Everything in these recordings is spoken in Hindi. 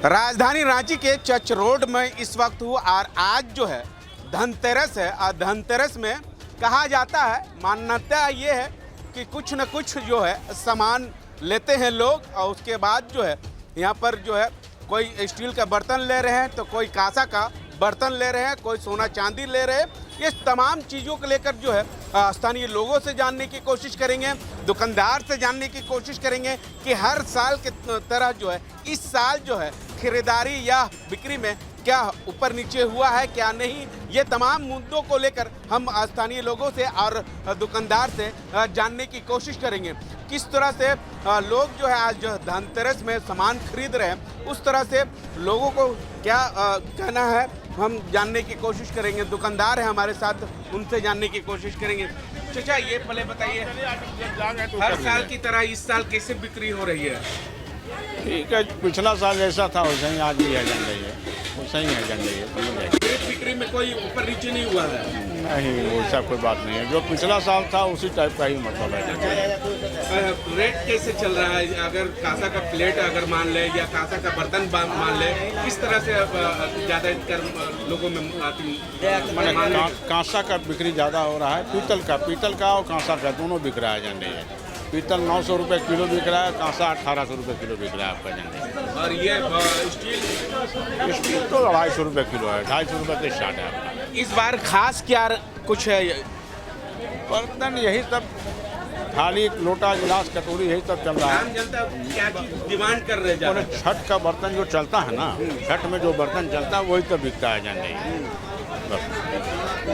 राजधानी रांची के चर्च रोड में इस वक्त हूँ और आज जो है धनतेरस है और धनतेरस में कहा जाता है, मान्यता ये है कि कुछ न कुछ जो है सामान लेते हैं लोग और उसके बाद जो है यहाँ पर जो है कोई स्टील का बर्तन ले रहे हैं तो कोई कांसा का बर्तन ले रहे हैं, कोई सोना चांदी ले रहे हैं। ये तमाम चीज़ों को लेकर जो है स्थानीय लोगों से जानने की कोशिश करेंगे, दुकानदार से जानने की कोशिश करेंगे कि हर साल के तरह जो है इस साल जो है खरीदारी या बिक्री में क्या ऊपर नीचे हुआ है क्या नहीं। ये तमाम मुद्दों को लेकर हम स्थानीय लोगों से और दुकानदार से जानने की कोशिश करेंगे। किस तरह से लोग जो है आज धनतेरस में सामान खरीद रहे हैं, उस तरह से लोगों को क्या कहना है हम जानने की कोशिश करेंगे। दुकानदार है हमारे साथ, उनसे जानने की कोशिश करेंगे। चाचा ये पहले बताइए, हर साल की तरह इस साल कैसे बिक्री हो रही है? ठीक है, पिछला साल जैसा था वैसे ही आज भी है, जन रही है वैसा ही है, जन रही है। बिक्री में कोई ऊपर नीचे नहीं हुआ है? नहीं, वैसा कोई बात नहीं है, जो पिछला साल था उसी टाइप का ही मतलब है। रेट कैसे चल रहा है? अगर कांसा का प्लेट अगर मान ले या कांसा का बर्तन मान ले, किस तरह से ज़्यादा कर लोगों में मैंने कांसा का बिक्री ज़्यादा हो रहा है, पीतल का और कांसा का दोनों बिक रहा है, जन रही है। पीतल 900 रुपये किलो बिक रहा है, कांसा 1800 रुपये किलो बिक रहा है आपका, जन रही। और ये स्टील तो 250 रुपये किलो है, 250 रुपये से स्टार्ट है आपका। इस बार खास क्या कुछ है? बर्तन यही सब, थाली लोटा गिलास कटोरी यही सब चल रहा है। आम जनता क्या चीज डिमांड कर रहे हैं? छठ का बर्तन जो चलता है ना, छठ में जो बर्तन चलता है वही तो बिकता है, जान रही।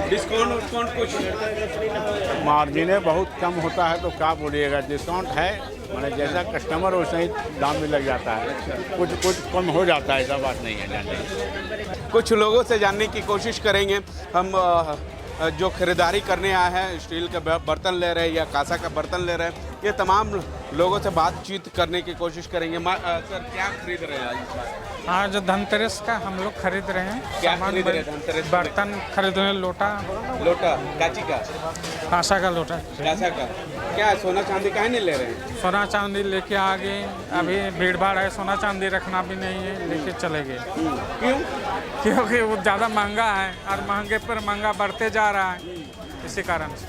डिस्काउंट कुछ मार्जिने बहुत कम होता है तो क्या बोलिएगा, डिस्काउंट है मैंने जैसा कस्टमर वैसे ही दाम में लग जाता है, कुछ कम हो जाता है, ऐसा बात नहीं है, जान रही। कुछ लोगों से जानने की कोशिश करेंगे हम जो खरीदारी करने आए हैं, स्टील का बर्तन ले रहे हैं या कांसा का बर्तन ले रहे हैं, ये तमाम लोगों से बातचीत करने की कोशिश करेंगे। सर क्या खरीद रहे हैं आज? आज धनतेरस का हम लोग खरीद रहे हैं। क्या खरीद रहे हैं धनतेरस? बर्तन खरीद रहे हैं, लोटा काची का, कांसा का लोटा। कांसा का क्या सोना चांदी काहे नहीं ले रहे हैं? सोना चांदी लेके आ गए, अभी भीड़ भाड़ है, सोना चांदी रखना भी नहीं है, लेके चले गए। क्यों? क्योंकि वो ज़्यादा महंगा है और महंगे पर महंगा बढ़ते जा रहा है, इसी कारण से।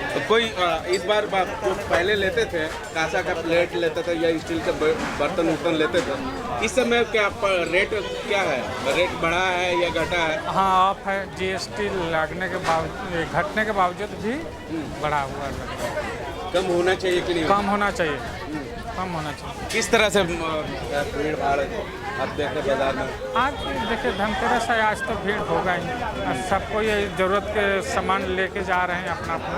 तो कोई इस बार जो पहले लेते थे कांसा का प्लेट लेते थे या स्टील का बर्तन लेते थे, इस समय क्या रेट क्या है? रेट बढ़ा है या घटा है? हाँ, ऑफ है, जीएसटी लगने के बावजूद, घटने के बावजूद भी बढ़ा हुआ है। कम होना चाहिए कि नहीं? कम होना चाहिए, कम होना चाहिए। किस तरह से भीड़ भाड़ आप देखते हैं बाजार में? आज देखिए धनतेरस है, आज तो भीड़ होगा ही, सबको ये ज़रूरत के सामान लेके जा रहे हैं अपना अपना।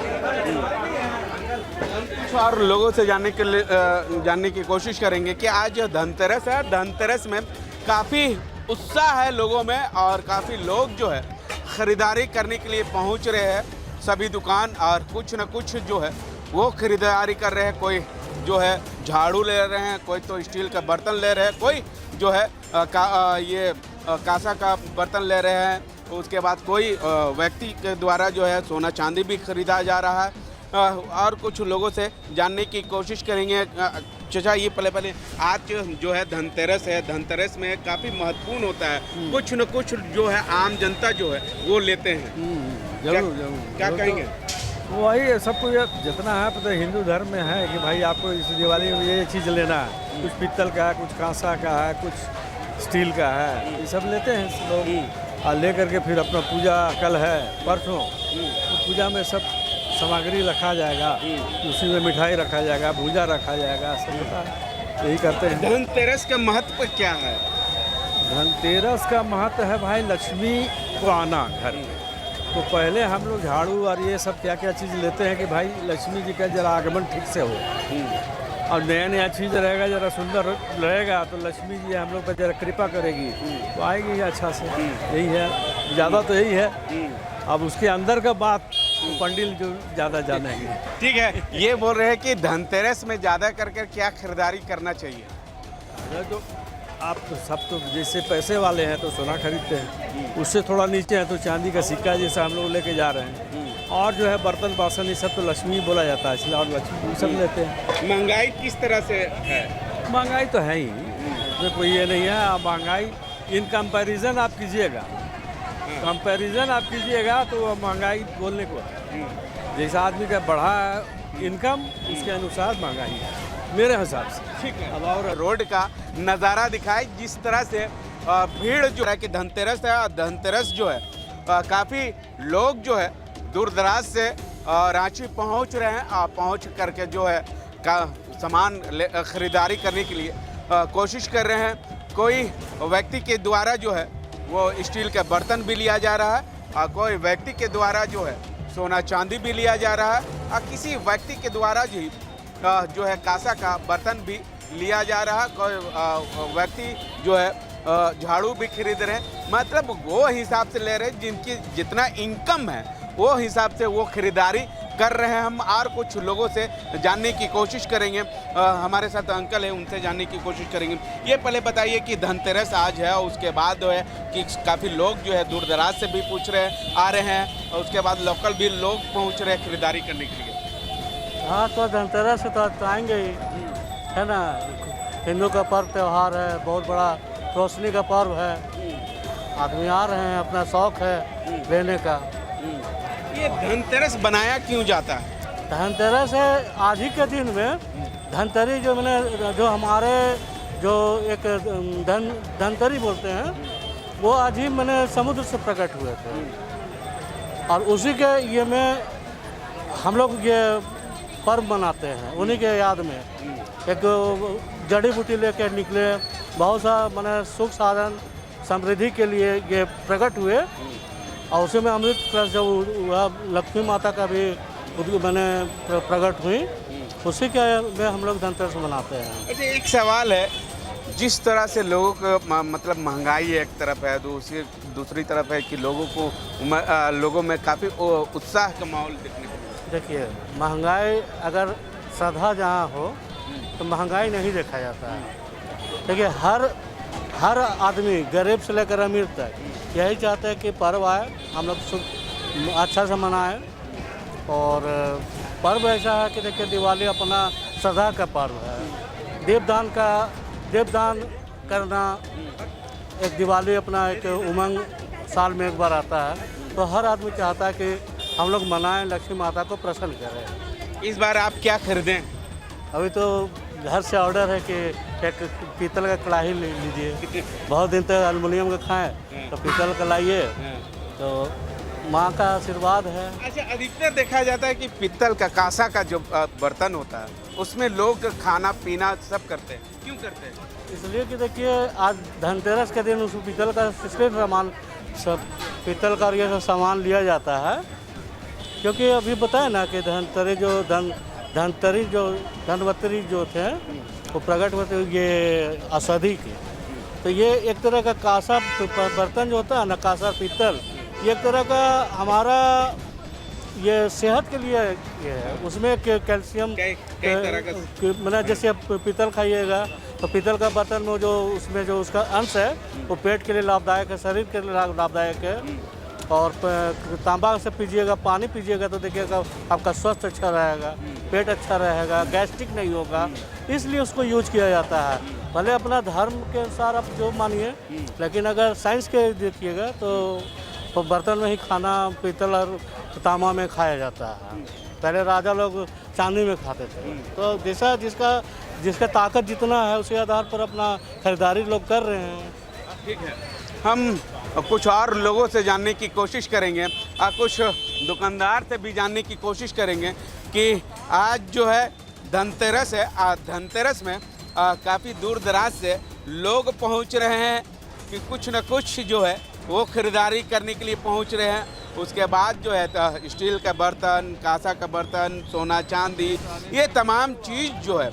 और लोगों से जानने की कोशिश करेंगे कि आज धनतेरस है, धनतेरस में काफ़ी उत्साह है लोगों में और काफ़ी लोग जो है ख़रीदारी करने के लिए पहुंच रहे हैं सभी दुकान, और कुछ न कुछ जो है वो खरीदारी कर रहे हैं। कोई जो है झाड़ू ले रहे हैं, कोई तो स्टील का बर्तन ले रहे हैं, कोई जो है कांसा का बर्तन ले रहे हैं। उसके बाद कोई व्यक्ति के द्वारा जो है सोना चांदी भी खरीदा जा रहा है। और कुछ लोगों से जानने की कोशिश करेंगे। चाचा ये पहले आज जो है धनतेरस है, धनतेरस में काफ़ी महत्वपूर्ण होता है, कुछ न कुछ जो है आम जनता जो है वो लेते हैं। जरूर क्या कहेंगे? वही सबको जितना है पता हिंदू धर्म में है कि भाई आपको इस दिवाली में ये चीज़ लेना है, कुछ पीतल का है, कुछ कांसा का है, कुछ स्टील का है, ये सब लेते हैं लोग और ले करके फिर अपना पूजा कल है परसों, तो पूजा में सब सामग्री रखा जाएगा, उसी में मिठाई रखा जाएगा, भूजा रखा जाएगा, सब होता है, यही करते हैं। धनतेरस का महत्व क्या है? धनतेरस का महत्व है भाई लक्ष्मी को आना घर में। तो पहले हम लोग झाड़ू और ये सब क्या क्या चीज़ लेते हैं कि भाई लक्ष्मी जी का जरा आगमन ठीक से हो, और नया चीज़ रहेगा, जरा सुंदर रहेगा तो लक्ष्मी जी हम लोग पर जरा कृपा करेगी तो आएगी अच्छा से। यही है, ज़्यादा तो यही है। अब उसके अंदर का बात पंडित जो ज़्यादा जानेंगे। ठीक है, ये बोल रहे हैं कि धनतेरस में ज़्यादा करके क्या खरीदारी करना चाहिए? तो आप तो सब तो जैसे पैसे वाले हैं तो सोना खरीदते हैं, उससे थोड़ा नीचे हैं तो चांदी का सिक्का जैसा हम लोग लेके जा रहे हैं, और जो है बर्तन बासन ये सब तो लक्ष्मी बोला जाता है, इसलिए और लक्ष्मी सब लेते हैं। महंगाई किस तरह से है? महंगाई तो है ही, इसमें कोई ये नहीं है। आप महंगाई इन कंपैरिजन आप कीजिएगा, कंपैरिजन आप कीजिएगा तो महंगाई बोलने को है। जैसा आदमी का बढ़ा इनकम उसके अनुसार महंगाई है मेरे हिसाब से। ठीक है, अब और रोड का नज़ारा दिखाए जिस तरह से भीड़ जो है कि धनतेरस है, और धनतेरस जो है काफ़ी लोग जो है दूर दराज से रांची पहुंच रहे हैं। पहुंच करके जो है का सामान खरीदारी करने के लिए कोशिश कर रहे हैं। कोई व्यक्ति के द्वारा जो है वो स्टील का बर्तन भी लिया जा रहा है, और कोई व्यक्ति के द्वारा जो है सोना चांदी भी लिया जा रहा है, और किसी व्यक्ति के द्वारा जी जो है कांसा का बर्तन भी लिया जा रहा है। कोई व्यक्ति जो है झाड़ू भी खरीद रहे हैं। मतलब वो हिसाब से ले रहे हैं जिनकी जितना इनकम है वो हिसाब से वो खरीदारी कर रहे हैं। हम और कुछ लोगों से जानने की कोशिश करेंगे। हमारे साथ अंकल हैं, उनसे जानने की कोशिश करेंगे। ये पहले बताइए कि धनतेरस आज है और उसके बाद जो है कि काफ़ी लोग जो है दूर दराज से भी पूछ रहे हैं, आ रहे हैं, और उसके बाद लोकल भी लोग पहुंच रहे हैं खरीदारी करने के लिए। हाँ, तो धनतेरस से तो आएंगे ही, है ना। हिंदू का पर्व त्यौहार है, बहुत बड़ा रोशनी का पर्व है। आदमी आ रहे हैं, अपना शौक है लेने का। ये धनतेरस बनाया क्यों जाता है? धनतेरस है आज ही के दिन में। धनतेरी जो मैंने जो हमारे जो एक धनतेरी बोलते हैं वो आज ही मैंने समुद्र से प्रकट हुए थे, और उसी के ये में हम लोग ये पर्व मनाते हैं। उन्हीं के याद में एक जड़ी बूटी लेके निकले, बहुत सा मैंने सुख साधन समृद्धि के लिए ये प्रकट हुए, और उसी में अमृत प्लस जो लक्ष्मी माता का भी मैंने प्रकट हुई, उसी के में हम लोग धनतेरस मनाते हैं। अच्छा, एक सवाल है, जिस तरह से लोगों को मतलब महंगाई एक तरफ है, दूसरी तरफ है कि लोगों में काफ़ी उत्साह का माहौल देखने को मिलता है। देखिए, महंगाई अगर श्रद्धा जहाँ हो तो महंगाई नहीं देखा जाता है। देखिए, हर आदमी गरीब से लेकर अमीर तक यही चाहते हैं कि पर्व आए, हम लोग सुख अच्छा से मनाएं। और पर्व ऐसा है कि देखिए, दिवाली अपना श्रद्धा का पर्व है। दीपदान करना एक दिवाली अपना एक उमंग साल में एक बार आता है, तो हर आदमी चाहता है कि हम लोग मनाएं, लक्ष्मी माता को प्रसन्न करें। इस बार आप क्या खरीदें? अभी तो घर से ऑर्डर है कि एक पीतल का कढ़ाई ले लीजिए। बहुत दिन तक एल्युमिनियम का खाएं, तो पीतल का लाइए, तो माँ का आशीर्वाद है। अच्छा, अधिकतर देखा जाता है कि पीतल का कांसा का जो बर्तन होता है उसमें लोग खाना पीना सब करते हैं। क्यों करते हैं? इसलिए कि देखिए, आज धनतेरस के दिन उस पीतल का इसलिए सामान सब पीतल का ये सब सामान लिया जाता है, क्योंकि अभी बताया ना कि धनतेरी जो धनवंतरी जो थे वो प्रकट होते ये औषधि की। तो ये एक तरह का कांसा बर्तन जो होता है ना, कांसा पीतल, ये एक तरह का हमारा ये सेहत के लिए ये है। उसमें कैल्शियम मतलब जैसे पीतल खाइएगा तो पीतल का बर्तन में जो उसमें जो उसका अंश है वो पेट के लिए लाभदायक है, शरीर के लिए लाभदायक है। और तांबा से पीजिएगा, पानी पीजिएगा तो देखिएगा आपका स्वास्थ्य अच्छा रहेगा, पेट अच्छा रहेगा, गैस्ट्रिक नहीं होगा, इसलिए उसको यूज किया जाता है। भले अपना धर्म के अनुसार आप जो मानिए, लेकिन अगर साइंस के देखिएगा तो बर्तन में ही खाना पीतल और तांबा में खाया जाता है। पहले राजा लोग चांदी में खाते थे। तो जैसा जिसका ताकत जितना है उसी आधार पर अपना खरीदारी लोग कर रहे हैं। ठीक है, हम कुछ और लोगों से जानने की कोशिश करेंगे और कुछ दुकानदार से भी जानने की कोशिश करेंगे कि आज जो है धनतेरस है। धनतेरस में काफ़ी दूर दराज से लोग पहुंच रहे हैं कि कुछ न कुछ जो है वो खरीदारी करने के लिए पहुंच रहे हैं। उसके बाद जो है स्टील का बर्तन, कांसा का बर्तन, सोना चांदी, ये तमाम चीज़ जो है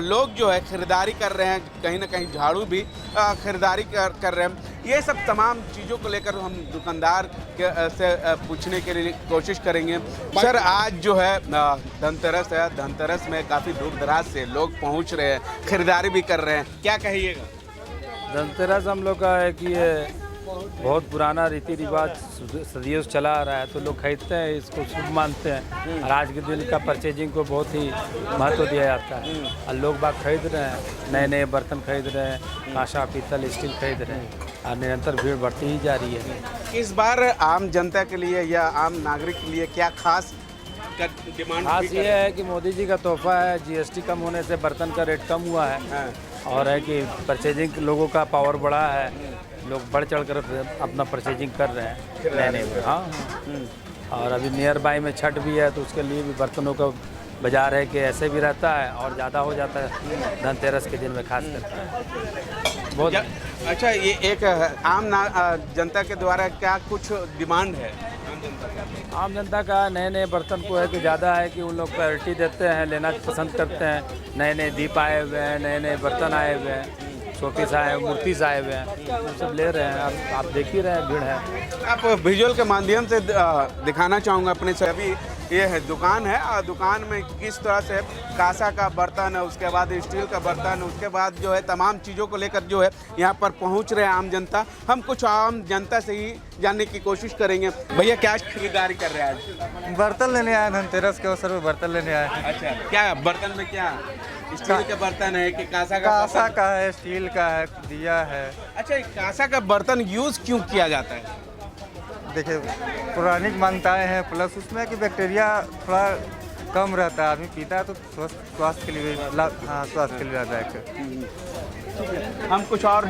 लोग जो है खरीदारी कर रहे हैं। कहीं ना कहीं झाड़ू भी खरीदारी कर रहे हैं। ये सब तमाम चीज़ों को लेकर हम दुकानदार से पूछने के लिए कोशिश करेंगे। सर, आज जो है धनतेरस है, धनतेरस में काफ़ी दूर दराज से लोग पहुंच रहे हैं, खरीदारी भी कर रहे हैं, क्या कहिएगा? धनतेरस हम लोग का है कि ये बहुत पुराना रीति रिवाज सदियों से चला आ रहा है, तो लोग खरीदते हैं, इसको शुभ मानते हैं। और आज के दिन का परचेजिंग को बहुत ही महत्व दिया जाता है और लोग बाग खरीद रहे हैं, नए नए बर्तन खरीद रहे हैं, कांसा पीतल स्टील खरीद रहे हैं और निरंतर भीड़ बढ़ती ही जा रही है। इस बार आम जनता के लिए या आम नागरिक के लिए क्या खास डिमांड? खास ये है कि मोदी जी का तोहफा है, जीएसटी कम होने से बर्तन का रेट कम हुआ है और है कि परचेजिंग लोगों का पावर बढ़ा है, लोग बढ़ चढ़ कर अपना परचेजिंग कर रहे हैं नए नए। हाँ, और अभी नियर बाई में छठ भी है, तो उसके लिए भी बर्तनों का बाजार है कि ऐसे भी रहता है और ज़्यादा हो जाता है धनतेरस के दिन में खास कर बहुत। अच्छा, ये एक आम जनता के द्वारा क्या कुछ डिमांड है आम जनता का? नए नए बर्तन को है कि ज़्यादा है कि उन लोग प्रायोरिटी देते हैं, लेना पसंद करते हैं। नए नए दीप आए हुए हैं, नए नए बर्तन आए हुए हैं, शोपीस आए, मूर्ति आए हुए हैं, वो सब ले रहे हैं। आप देख ही रहे हैं, भीड़ है। आप विजुअल के माध्यम से दिखाना चाहूँगा अपने से। अभी ये है दुकान है और दुकान में किस तरह से कांसा का बर्तन है, उसके बाद स्टील का बर्तन, उसके बाद जो है तमाम चीज़ों को लेकर जो है यहाँ पर पहुँच रहे हैं आम जनता। हम कुछ आम जनता से ही जानने की कोशिश करेंगे। भैया क्या खरीदारी कर रहे हैं आज? बर्तन लेने आए, धनतेरस के अवसर में बर्तन लेने आए। अच्छा, क्या बर्तन में क्या स्टील का बर्तन है कि कांसा का? कांसा का है, स्टील का है, दिया है। अच्छा, कांसा का बर्तन यूज़ क्यों किया जाता है? देखिए, पौराणिक मान्यताएं हैं, प्लस उसमें कि बैक्टीरिया थोड़ा कम रहता है, आदमी पीता है तो स्वास्थ्य के लिए स्वास्थ्य के लिए लाभदायक है। हम कुछ और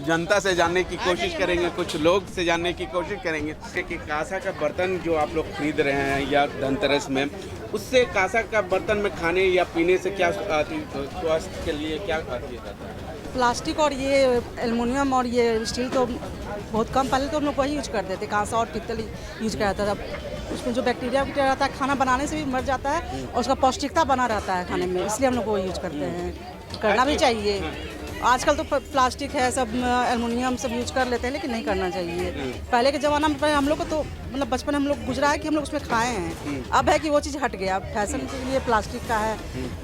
जनता से जानने की कोशिश करेंगे, कुछ लोग से जानने की कोशिश करेंगे कि कांसा का बर्तन जो आप लोग खरीद रहे हैं या धनतेरस में, उससे कांसा का बर्तन में खाने या पीने से क्या स्वास्थ्य के लिए क्या आती है? प्लास्टिक और ये एल्युमिनियम और ये स्टील तो बहुत कम, पहले तो हम लोग वही यूज करते थे, कांसा और पीतल यूज करता था। उसमें जो बैक्टीरिया रहता है, खाना बनाने से भी मर जाता है और उसका पौष्टिकता बना रहता है खाने में, इसलिए हम लोग वो यूज करते हैं। करना भी चाहिए। आजकल तो प्लास्टिक है, सब एल्युमिनियम सब यूज कर लेते हैं, लेकिन नहीं करना चाहिए। पहले के ज़माना में हम लोग को तो मतलब बचपन में हम लोग गुजरा है कि हम लोग उसमें खाए हैं। अब है कि वो चीज़ हट गया, अब फैशन के लिए प्लास्टिक का है,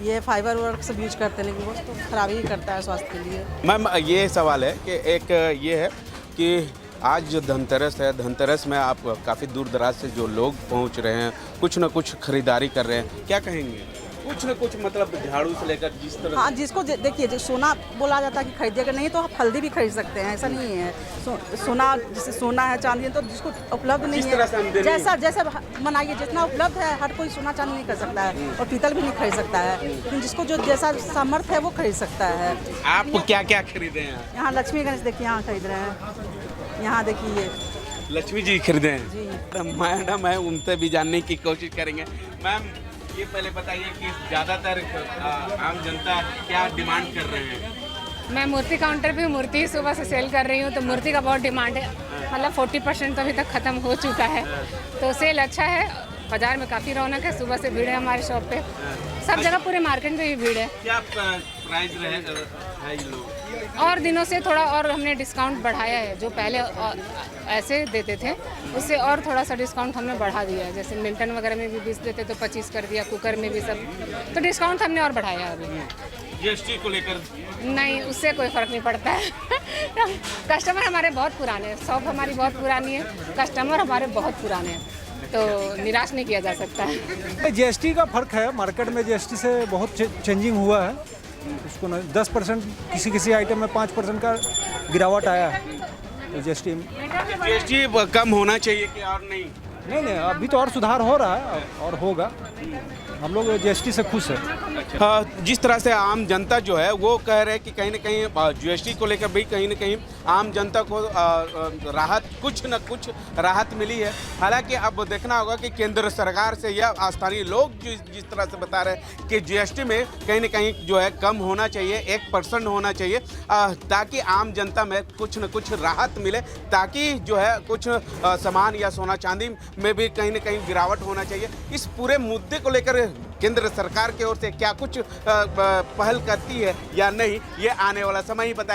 ये फाइबर वर्क सब यूज करते हैं, लेकिन वो तो खराबी ही करता है स्वास्थ्य के लिए। मैम, ये सवाल है कि एक ये है कि आज जो धनतेरस है, धनतेरस में आप काफ़ी दूर दराज से जो लोग पहुंच रहे हैं, कुछ ना कुछ खरीदारी कर रहे हैं, क्या कहेंगे? कुछ ना कुछ मतलब झाड़ू से लेकर जिस तरह। हाँ, जिसको देखिए, जो सोना बोला जाता है कि खरीदिएगा, नहीं तो आप हल्दी भी खरीद सकते हैं, ऐसा नहीं है। सोना जैसे सोना है, चांदी है, तो जिसको उपलब्ध नहीं है, जैसा मनाइए, जितना उपलब्ध है, हर कोई सोना चांदी नहीं कर सकता है और पीतल भी नहीं खरीद सकता है, लेकिन जिसको जो जैसा सामर्थ्य है वो खरीद सकता है। आप क्या क्या खरीदे हैं? यहाँ लक्ष्मी गणेश देखिए, यहाँ खरीद रहे हैं, यहाँ देखिए लक्ष्मी जी खरीदे हैं जी। मैडम है, उनसे भी जानने की कोशिश करेंगे। मैम, ये पहले बताइए कि ज़्यादातर आम जनता क्या डिमांड कर रहे हैं? मैं मूर्ति काउंटर पे मूर्ति सुबह से सेल कर रही हूँ, तो मूर्ति का बहुत डिमांड है। मतलब 40% तो अभी तक ख़त्म हो चुका है, तो सेल अच्छा है। बाज़ार में काफ़ी रौनक है, सुबह से भीड़ है हमारे शॉप पे, सब जगह पूरे मार्केट में भी भीड़ है। क्या प्राइस है ये लोग? और दिनों से थोड़ा और हमने डिस्काउंट बढ़ाया है, जो पहले ऐसे देते थे उससे और थोड़ा सा डिस्काउंट हमने बढ़ा दिया है। जैसे मिल्टन वगैरह में भी 20 देते तो 25 कर दिया, कुकर में भी सब, तो डिस्काउंट हमने और बढ़ाया है अभी। जीएसटी को लेकर नहीं, उससे कोई फ़र्क नहीं पड़ता है। कस्टमर हमारे बहुत पुराने हैं, शॉप हमारी बहुत पुरानी है, कस्टमर हमारे बहुत पुराने हैं, तो निराश नहीं किया जा सकता है। जीएसटी का फ़र्क है, मार्केट में जीएसटी से बहुत चेंजिंग हुआ है। उसको 10%, किसी आइटम में 5% का गिरावट आया है। तो जीएसटी कम होना चाहिए कि और नहीं? नहीं, अभी तो और सुधार हो रहा है और होगा। हम लोग जीएसटी से खुश हैं। जिस तरह से आम जनता जो है वो कह रहे हैं कि कहीं ना कहीं जीएसटी को लेकर भी कहीं ना कहीं आम जनता को राहत, कुछ न कुछ राहत मिली है। हालांकि अब देखना होगा कि केंद्र सरकार से या स्थानीय लोग जिस तरह से बता रहे हैं कि जीएसटी में कहीं ना कहीं जो है कम होना चाहिए, 1% होना चाहिए, ताकि आम जनता में कुछ न कुछ राहत मिले, ताकि जो है कुछ सामान या सोना चांदी में भी कहीं ना कहीं गिरावट होना चाहिए। इस पूरे मुद्दे को लेकर केंद्र सरकार की ओर से क्या कुछ पहल करती है या नहीं, ये आने वाला समय ही बताए।